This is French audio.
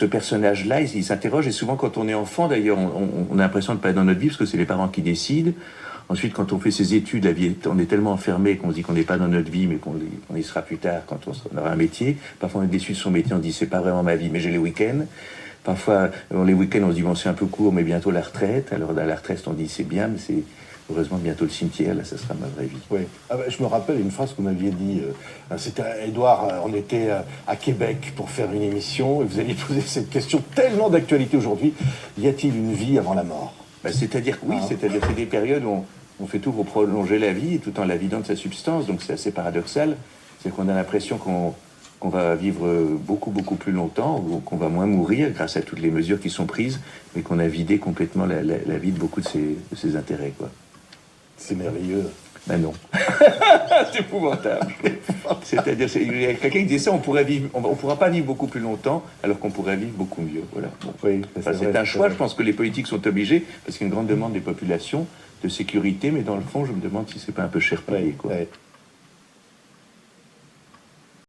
ce personnage-là, il s'interroge, et souvent quand on est enfant, d'ailleurs, on a l'impression de ne pas être dans notre vie, parce que c'est les parents qui décident. Ensuite, quand on fait ses études, la vie on est tellement enfermé qu'on se dit qu'on n'est pas dans notre vie, mais qu'on y sera plus tard quand on aura un métier. Parfois, on est déçu de son métier, on se dit c'est pas vraiment ma vie, mais j'ai les week-ends. Parfois, les week-ends, on se dit bon, c'est un peu court, mais bientôt la retraite. Alors, à la retraite, on dit c'est bien, mais c'est heureusement bientôt le cimetière, là, ça sera ma vraie vie. Oui. Ah bah, je me rappelle une phrase que vous m'aviez dit. C'était Édouard, on était à Québec pour faire une émission, et vous aviez posé cette question tellement d'actualité aujourd'hui. Y a-t-il une vie avant la mort? C'est-à-dire que oui, c'est-à-dire c'est des périodes où on fait tout pour prolonger la vie, tout en la vidant de sa substance. Donc c'est assez paradoxal. C'est qu'on a l'impression qu'on va vivre beaucoup, beaucoup plus longtemps, ou qu'on va moins mourir grâce à toutes les mesures qui sont prises, mais qu'on a vidé complètement la vie de beaucoup de ses intérêts, quoi. C'est merveilleux. Ben non. C'est épouvantable. C'est-à-dire, il y a quelqu'un qui dit ça, on pourra pas vivre beaucoup plus longtemps, alors qu'on pourrait vivre beaucoup mieux. Voilà. Bon. Oui, C'est un choix, je pense que les politiques sont obligés, parce qu'il y a une grande demande des populations de sécurité, mais dans le fond, je me demande si c'est pas un peu cher payé, quoi. Ouais.